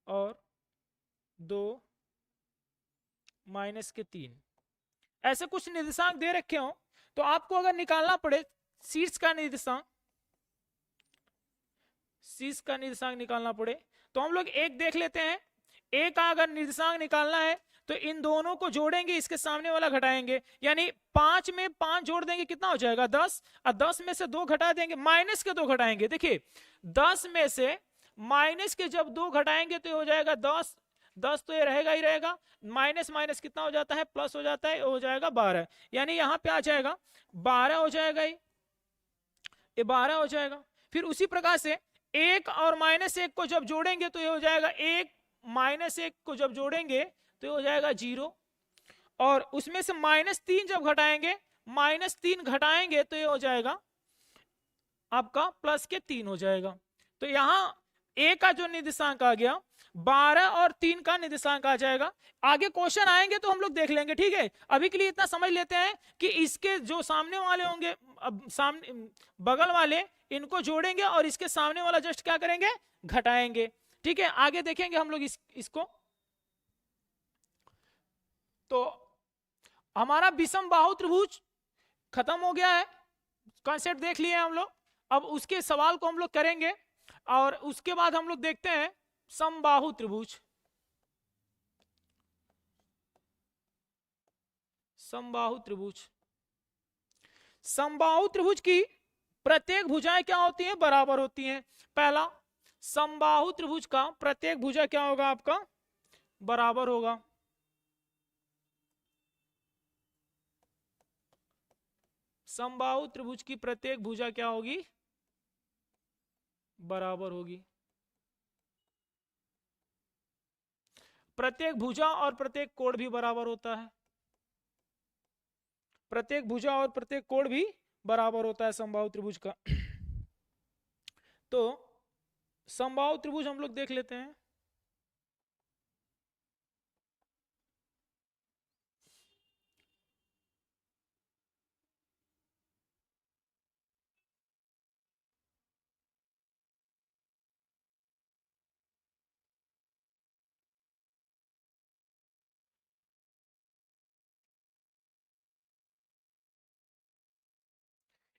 और 2 माइनस के 3, ऐसे कुछ निर्देशांक दे रखे हो। तो आपको अगर निकालना पड़े शीर्ष का निर्देशांक, शीर्ष का निर्देशांक निकालना पड़े तो हम लोग एक देख लेते हैं। ए का अगर निर्देशांक निकालना है तो इन दोनों को जोड़ेंगे, इसके सामने वाला घटाएंगे, यानी 5 में 5 जोड़ देंगे, कितना हो जाएगा 10, और 10 में से 2 घटा देंगे, माइनस के 2 घटाएंगे। देखिए 10 में से माइनस के जब 2 घटाएंगे तो ये हो जाएगा 10, 10 तो ये रहेगा ही रहेगा, माइनस माइनस कितना हो जाता है, प्लस हो जाता है, हो जाएगा 12, यानी यहाँ पे आ जाएगा 12 हो जाएगा, ये 12 हो जाएगा। फिर उसी प्रकार से 1 और माइनस 1 को जब जोड़ेंगे तो ये हो जाएगा 1, माइनस 1 को जब जोड़ेंगे तो ये हो जाएगा 0, और उसमें से -3 जब घटाएंगे, -3 घटाएंगे तो ये हो जाएगा आपका प्लस के 3 हो जाएगा। तो यहां ए का जो निर्देशांक आ गया 12 और 3 का निर्देशांक आ जाएगा। आगे क्वेश्चन आएंगे तो हम लोग देख लेंगे, ठीक है। अभी के लिए इतना समझ लेते हैं कि इसके जो सामने वाले होंगे, अब सामने बगल वाले, इनको जोड़ेंगे और इसके सामने वाला जस्ट क्या करेंगे, घटाएंगे, ठीक है। आगे देखेंगे हम लोग इसको। तो हमारा विषम बाहु त्रिभुज खत्म हो गया है, कॉन्सेप्ट देख लिए हम लोग। अब उसके सवाल को हम लोग करेंगे और उसके बाद हम लोग देखते हैं समबाहु त्रिभुज। समबाहु त्रिभुज, समबाहु त्रिभुज की प्रत्येक भुजाएं क्या होती हैं, बराबर होती हैं। पहला, समबाहु त्रिभुज का प्रत्येक भुजा क्या होगा आपका, बराबर होगा। समबाहु त्रिभुज की प्रत्येक भुजा क्या होगी? बराबर होगी। प्रत्येक भुजा और प्रत्येक कोण भी बराबर होता है। प्रत्येक भुजा और प्रत्येक कोण भी बराबर होता है समबाहु त्रिभुज का। तो समबाहु त्रिभुज हम लोग देख लेते हैं।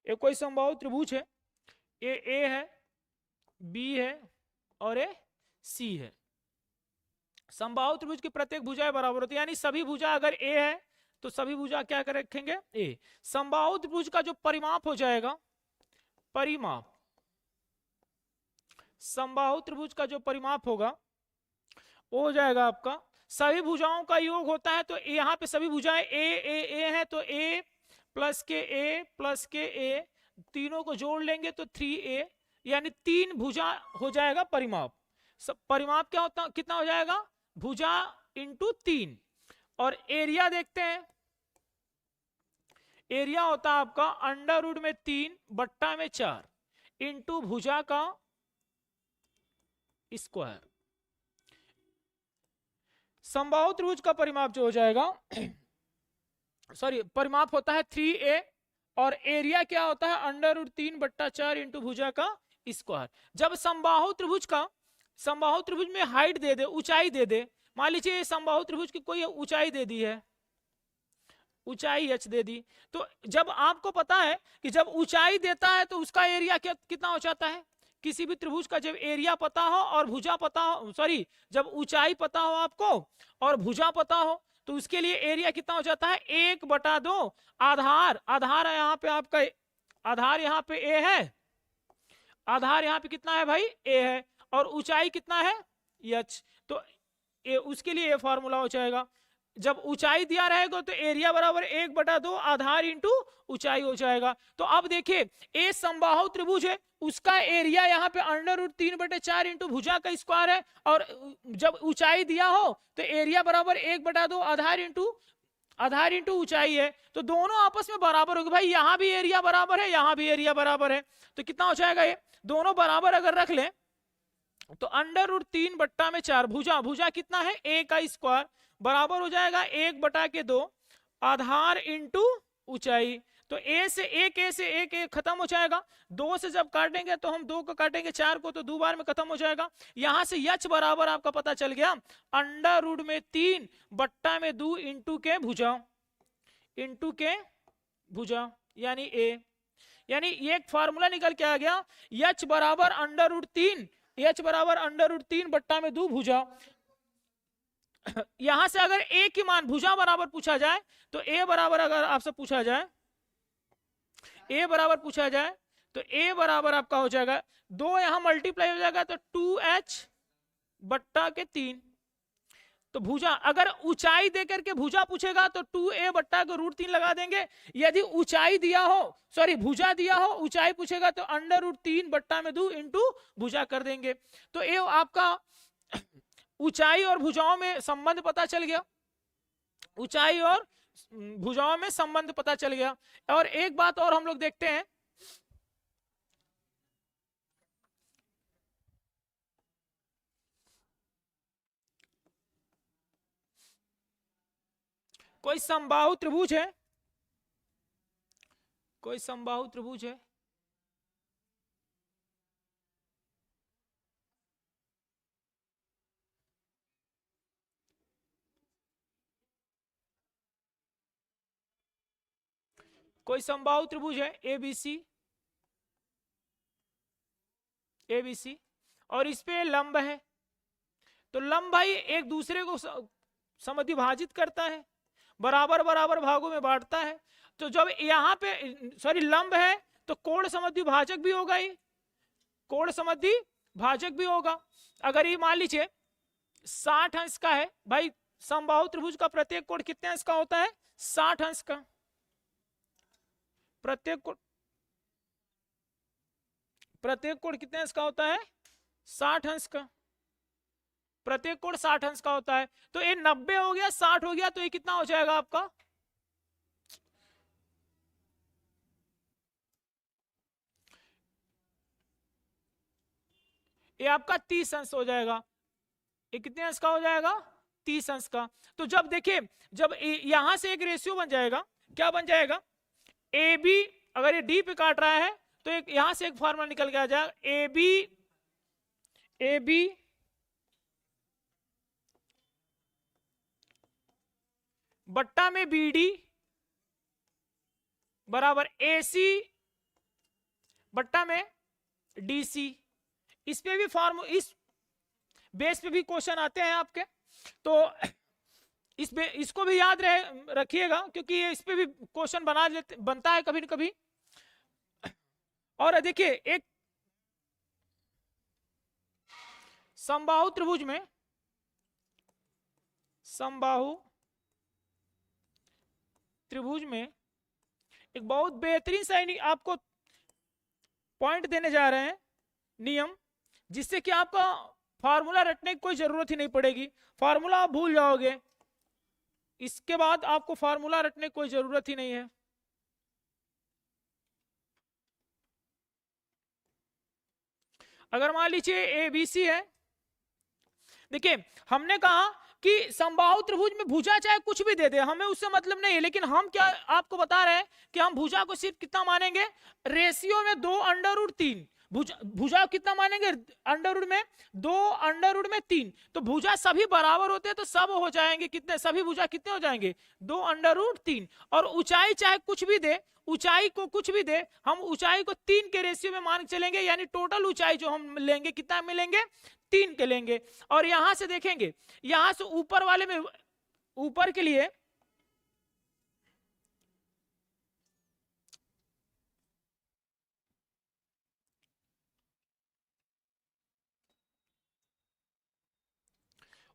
एक कोई समबाहु त्रिभुज है, ए है, बी है और ए सी है। समबाहु त्रिभुज की प्रत्येक भुजाएं बराबर होती है, यानी सभी भुजा अगर ए है तो सभी भुजा क्या कर रखेंगे? ए। समबाहु त्रिभुज का जो परिमाप हो जाएगा, परिमाप, समबाहु त्रिभुज का जो परिमाप होगा वो हो जाएगा आपका, सभी भुजाओं का योग होता है। तो यहाँ पे सभी भुजाएं ए है, तो ए प्लस के ए तीनों को जोड़ लेंगे तो 3a, यानी 3 भुजा हो जाएगा परिमाप। परिमाप क्या होता, कितना हो जाएगा? भुजा इंटू 3। और एरिया देखते हैं, एरिया होता है आपका अंडर रूट में 3 बट्टा में 4 इंटू भुजा का स्क्वायर। समबाहु त्रिभुज का परिमाप जो हो जाएगा सॉरी, परिमाप होता है 3a और एरिया क्या होता है? अंडर रूट 3 बट्टा 4 इंटू भुजा का स्क्वायर। जब समबाहु त्रिभुज में हाइट दे दे, ऊंचाई दे दे, मान लीजिए समबाहु त्रिभुज की कोई ऊंचाई दे दी है, ऊंचाई h दे दी, तो जब आपको पता है कि जब ऊंचाई देता है तो उसका एरिया कितना हो जाता है? किसी भी त्रिभुज का जब एरिया पता हो और भुजा पता हो, सॉरी, जब ऊंचाई पता हो आपको और भुजा पता हो तो उसके लिए एरिया कितना हो जाता है? 1/2 आधार। आधार यहाँ पे आपका, आधार यहाँ पे ए है, आधार यहाँ पे कितना है भाई? ए है, और ऊंचाई कितना है? h। तो उसके लिए ये फॉर्मूला हो जाएगा, जब ऊंचाई दिया रहेगा तो एरिया बराबर 1/2 आधार इंटू ऊंचाई हो जाएगा। तो अब देखिए, ए समबाहु त्रिभुज है, उसका एरिया यहाँ पे अंडर रूट 3/4 इंटू भुजा का स्क्वायर है, और जब ऊंचाई दिया हो तो एरिया बराबर 1/2 आधार इंटू ऊंचाई है, तो दोनों आपस में बराबर होगी। भाई यहाँ भी एरिया बराबर है, यहाँ भी एरिया बराबर है, तो कितना हो जाएगा? ये दोनों बराबर अगर रख लें तो अंडर रूट 3/4 भुजा कितना है? ए का स्क्वायर बराबर हो जाएगा 1/2 आधार इंटू ऊंचाई। तो ए से एक खत्म हो जाएगा, 2 से जब काटेंगे तो हम 2 को काटेंगे 4 को, तो 2 बार में खत्म हो जाएगा। यहां से h बराबर आपका पता चल गया अंडर रूट में 3/2 इंटू के भुजा यानी ए, यानी एक फार्मूला निकल के आ गया, h बराबर अंडर रूट 3/2 भुजा। यहां से अगर a की मान भुजा बराबर पूछा जाए तो a बराबर, अगर आपसे पूछा जाए a बराबर पूछा जाए तो a बराबर आपका हो जाएगा 2, यहां मल्टीप्लाई हो जाएगा तो 2h/3। तो भुजा, अगर ऊंचाई देकर के भुजा पूछेगा तो 2a/√3 लगा देंगे। यदि ऊंचाई दिया हो, सॉरी भुजा दिया हो, ऊंचाई पूछेगा तो अंडर रूट 3/2 इंटू भुजा कर देंगे। तो ये आपका ऊंचाई और भुजाओं में संबंध पता चल गया, ऊंचाई और भुजाओं में संबंध पता चल गया। और एक बात और हम लोग देखते हैं, कोई समबाहु त्रिभुज है, कोई समबाहु त्रिभुज है, कोई समबाहु त्रिभुज है एबीसी और इस पे लंब है, तो लंब भाई एक दूसरे को समद्विभाजित करता है, बराबर बराबर भागों में बांटता है। तो जब यहाँ पे सॉरी लंब है तो कोण समद्विभाजक भी होगा, ही कोण समद्विभाजक भी होगा। अगर ये मान लीजिए 60 अंश का है, भाई समबाहु त्रिभुज का प्रत्येक कोण कितने अंश का होता है? 60 अंश का। प्रत्येक कोण कितने अंश का होता है? 60 अंश का। प्रत्येक कोण 60 अंश का होता है। तो ये 90 हो गया, 60 हो गया, तो ये कितना हो जाएगा आपका? ये आपका 30 अंश हो जाएगा। ये कितने अंश का हो जाएगा? 30 अंश का। तो जब देखिए, जब यहां से एक रेशियो बन जाएगा, क्या बन जाएगा? ए बी, अगर ये डी पे काट रहा है तो एक यहां से एक फॉर्मूला निकल के आ जाएगा, ए बी बट्टा में बी डी बराबर ए सी बट्टा में डी सी। इस पे भी इस बेस पे भी क्वेश्चन आते हैं आपके, तो इसको भी याद रखिएगा, क्योंकि इस पे भी क्वेश्चन बनता है कभी न कभी। और देखिए, एक समबाहु त्रिभुज में, समबाहु त्रिभुज में एक बहुत बेहतरीन सा आपको पॉइंट देने जा रहे हैं, नियम, जिससे कि आपका फार्मूला रटने की कोई जरूरत ही नहीं पड़ेगी। फार्मूला आप भूल जाओगे, इसके बाद आपको फार्मूला रटने की कोई जरूरत ही नहीं है। अगर मान लीजिए एबीसी है, देखिए हमने कहा कि समबाहु त्रिभुज में भुजा चाहे कुछ भी दे दे, हमें उससे मतलब नहीं है, लेकिन हम क्या आपको बता रहे हैं कि हम भुजा को सिर्फ कितना मानेंगे? रेशियो में 2√3। भुजा कितना मानेंगे? अंडर रूट में 2, अंडर रूट में 3। तो भुजा सभी बराबर होते हैं तो सब हो जाएंगे कितने? सभी भुजा कितने हो जाएंगे? 2√3। और ऊंचाई चाहे कुछ भी दे, ऊंचाई को कुछ भी दे, हम ऊंचाई को 3 के रेशियो में मान चलेंगे, यानी टोटल ऊंचाई जो हम लेंगे कितना मिलेंगे? 3 के लेंगे। और यहां से देखेंगे, यहां से ऊपर वाले में, ऊपर के लिए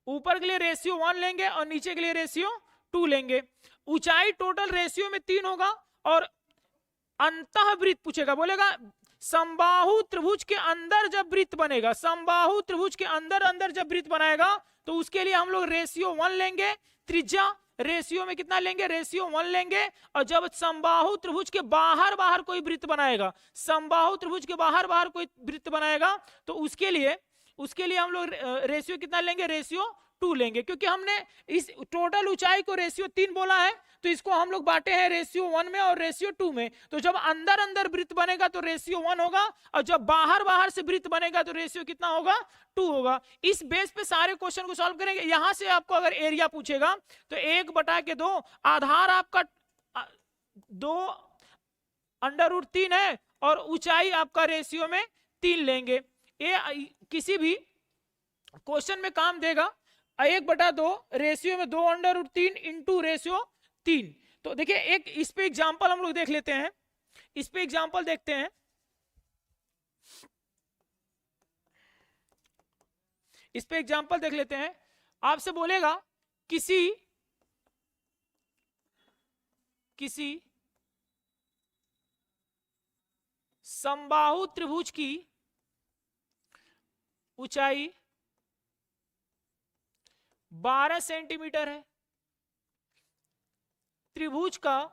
ऊपर के लिए रेशियो 1 लेंगे और नीचे के लिए रेशियो 2 लेंगे। ऊंचाई टोटल रेशियो में 3 होगा। और अंतःवृत्त पूछेगा, बोलेगा समबाहु त्रिभुज के अंदर जब वृत्त बनेगा, समबाहु त्रिभुज के अंदर जब वृत्त बनाएगा तो उसके लिए हम लोग रेशियो 1 लेंगे। त्रिज्या रेशियो में कितना लेंगे? रेशियो 1 लेंगे। और जब समबाहु त्रिभुज के बाहर कोई वृत्त बनाएगा, समबाहु त्रिभुज के बाहर कोई वृत्त बनाएगा, तो उसके लिए हम लोग रेशियो कितना लेंगे? रेशियो 2 लेंगे। क्योंकि हमने इस टोटल ऊंचाई को रेशियो 3 बोला है, तो इसको हम लोग बांटे हैं रेशियो 1 में और रेशियो 2 में। तो जब अंदर वृत्त बनेगा तो रेशियो 1 होगा, और जब बाहर से वृत्त बनेगा तो रेशियो कितना होगा? 2 होगा। इस बेस पे सारे क्वेश्चन को सॉल्व करेंगे। यहां से आपको अगर एरिया पूछेगा तो 1/2, आधार आपका 2√3 है और ऊंचाई आपका रेशियो में 3 लेंगे। ये किसी भी क्वेश्चन में काम देगा। 1/2 रेशियो में 2√3 इंटू रेशियो 3। तो देखिए, एक इस पे एग्जांपल हम लोग देख लेते हैं, इस पे एग्जांपल देखते हैं। इस पे एग्जांपल देख लेते हैं। आपसे बोलेगा किसी समबाहु त्रिभुज की ऊंचाई 12 सेंटीमीटर है। त्रिभुज का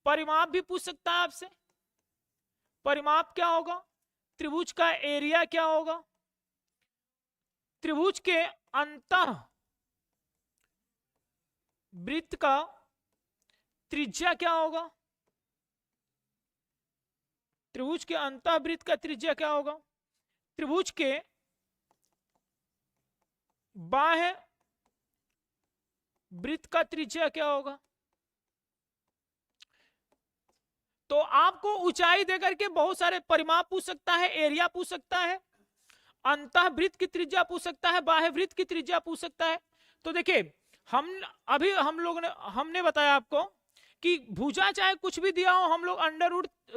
परिमाप भी पूछ सकता है आपसे। परिमाप क्या होगा? त्रिभुज का एरिया क्या होगा? त्रिभुज के अंतः वृत्त का त्रिज्या क्या होगा? त्रिभुज के अंतः वृत्त का त्रिज्या क्या होगा? त्रिभुज के बाह्य वृत्त का त्रिज्या क्या होगा? तो आपको ऊंचाई देकर के बहुत सारे परिमाप पूछ सकता है, एरिया पूछ सकता है, अंतः वृत्त की त्रिज्या पूछ सकता है, बाह्य वृत्त की त्रिज्या पूछ सकता है। तो देखिए, हमने बताया आपको कि भुजा चाहे कुछ भी दिया हो, हम लोग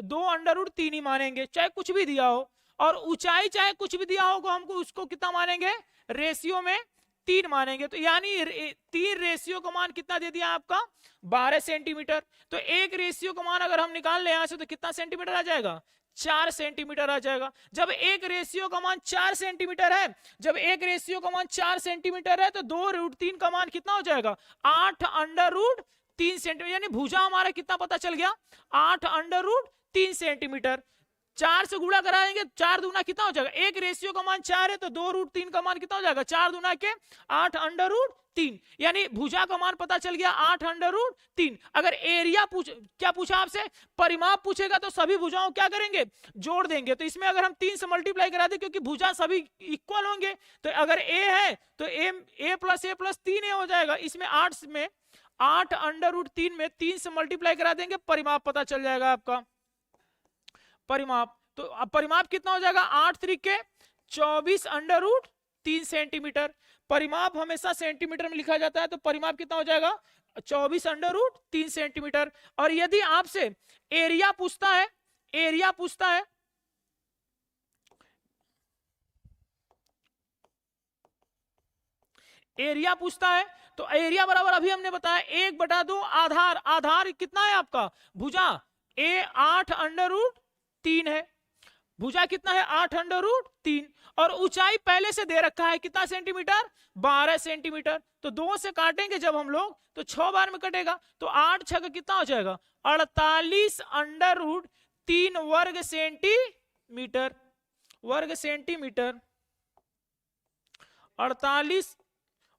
2√3 ही मानेंगे, चाहे कुछ भी दिया हो। और ऊंचाई चाहे कुछ भी दिया होगा, हमको उसको कितना मानेंगे? रेशियो में 3 मानेंगे, तो यानी 3 रेशियो का मान कितना दे दिया आपका 12 सेंटीमीटर। तो एक रेशियो का मान अगर हम निकाल ले यहां से तो कितना सेंटीमीटर आ जाएगा 4 सेंटीमीटर आ जाएगा। जब एक रेशियो का मान 4 सेंटीमीटर है, जब एक रेशियो का मान 4 सेंटीमीटर है तो 2√3 का मान कितना हो जाएगा 8√3 सेंटीमीटर। यानी भुजा हमारा कितना पता चल गया 8√3 सेंटीमीटर। 4 से गुणा कराएंगे 4 दूना कितना हो जाएगा, एक रेशियो का मान 4 है तो 2√3 का मान कितना हो जाएगा 4 दूना के 8√3। यानी भुजा का मान पता चल गया 8√3। अगर एरिया क्या पूछा आपसे, परिमाप पूछेगा तो सभी भुजाओं क्या करेंगे जोड़ देंगे। तो इसमें अगर हम 3 से मल्टीप्लाई करा दें क्योंकि भुजा सभी इक्वल होंगे, तो अगर ए है तो ए प्लस 3 हो जाएगा। इसमें 8 में 8√3 में 3 से मल्टीप्लाई करा देंगे, परिमाप पता चल जाएगा आपका परिमाप। तो अब परिमाप कितना हो जाएगा 8 त्रिके 24√3 सेंटीमीटर। परिमाप हमेशा सेंटीमीटर में लिखा जाता है, तो परिमाप कितना हो जाएगा 24√3 सेंटीमीटर। और यदि आपसे एरिया पूछता है, एरिया पूछता है एरिया पूछता है तो एरिया बराबर अभी हमने बताया 1/2 आधार। आधार कितना है आपका भुजा ए 8√3 है, भुजा कितना है 8√3। और ऊंचाई पहले से दे रखा है कितना सेंटीमीटर 12 सेंटीमीटर। तो 2 से काटेंगे जब हम लोग तो 6 बार में कटेगा, तो 8 6 कितना हो जाएगा 48√3 वर्ग सेंटीमीटर। वर्ग सेंटीमीटर 48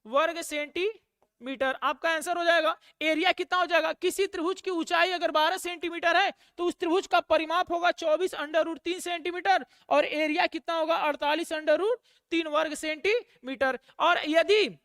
वर्ग सेंटीमीटर आपका आंसर हो जाएगा। एरिया कितना हो जाएगा, किसी त्रिभुज की ऊंचाई अगर 12 सेंटीमीटर है तो उस त्रिभुज का परिमाप होगा 24√3 सेंटीमीटर और एरिया कितना होगा 48√3 वर्ग सेंटीमीटर। और यदि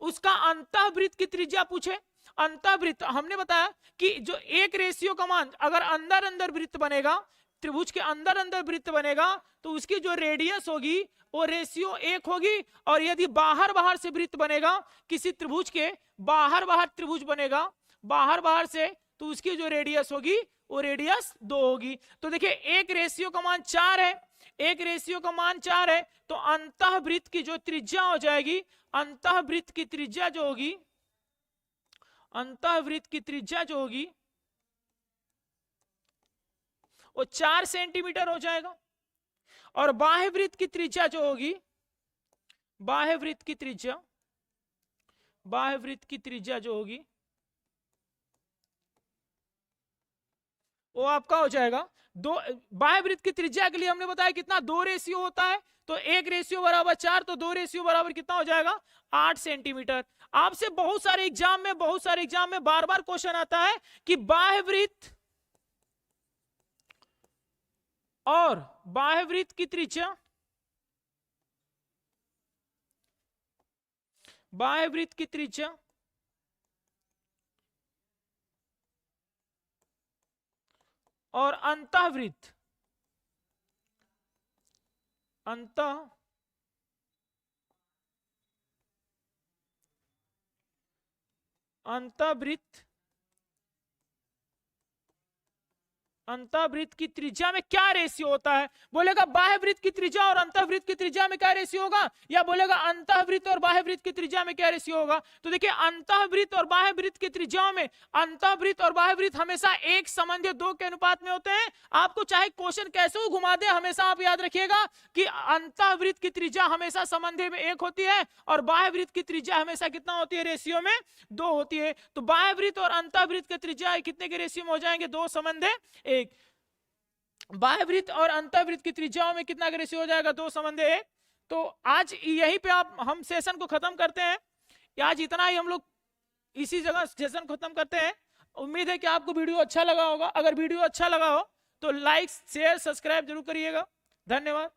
उसका अंतःवृत्त की त्रिज्या पूछे, अंतःवृत्त हमने बताया कि जो एक रेशियो का मान अगर अंदर अंदर वृत्त बनेगा, त्रिभुज के अंदर अंदर वृत्त बनेगा तो उसकी जो रेडियस होगी वो रेशियो 1 होगी। और यदि बाहर बाहर से वृत्त बनेगा, किसी त्रिभुज के बाहर बाहर त्रिभुज बनेगा बाहर बाहर से, तो उसकी जो रेडियस होगी वो रेडियस 2 होगी। तो देखिए एक रेशियो का मान 4 है, एक रेशियो का मान 4 है, तो अंतःवृत्त की जो त्रिज्या हो जाएगी, अंतःवृत्त की त्रिज्या जो होगी, अंतःवृत्त की त्रिज्या जो होगी वो 4 सेंटीमीटर हो जाएगा। और बाह्य वृत्त की त्रिज्या जो होगी, बाह्य वृत्त की त्रिज्या, बाह्य वृत्त की त्रिज्या जो होगी वो आपका हो जाएगा 2। बाह्य वृत्त की त्रिज्या के लिए हमने बताया कितना 2 रेशियो होता है, तो 1 रेशियो बराबर 4, तो 2 रेशियो बराबर कितना हो जाएगा 8 सेंटीमीटर। आपसे बहुत सारे एग्जाम में बार बार क्वेश्चन आता है कि बाह्य वृत्त और बाह्य वृत्त की त्रिज्या, बाह्य वृत्त की त्रिज्या और अंतःवृत्त, अंतःवृत्त की त्रिज्या में क्या रेशियो होता है। बोलेगा बाह्य वृत्त की त्रिज्या और अंतःवृत्त की त्रिज्या में क्या रेशियो होगा, या बोलेगा अंतःवृत्त और बाह्य वृत्त की त्रिज्या में क्या रेशियो होगा। तो देखिए अंतःवृत्त और बाह्य वृत्त की त्रिज्याओं में अंतःवृत्त और बाह्य वृत्त हमेशा 1 संबंधी 2 के अनुपात में होते हैं। आपको चाहे क्वेश्चन कैसे हो घुमा दे, हमेशा आप याद रखिएगा कि अंतःवृत्त की त्रिज्या हमेशा संबंधी में 1 होती है और बाह्य वृत्त की त्रिज्या हमेशा कितना होती है रेशियो में 2 होती है। तो बाह्य वृत्त और अंतःवृत्त की त्रिज्या कितने के रेशियो में हो जाएंगे 2 संबंधी 1। बाह्य वृत्त और अंतःवृत्त की त्रिज्याओं में कितना का रेशियो हो जाएगा 2 संबंधी 1। तो आज यहीं पे हम सेशन को खत्म करते हैं। आज इतना ही हम लोग इसी जगह सेशन खत्म करते हैं। उम्मीद है कि आपको वीडियो अच्छा लगा होगा। अगर वीडियो अच्छा लगा हो तो लाइक शेयर सब्सक्राइब जरूर करिएगा। धन्यवाद।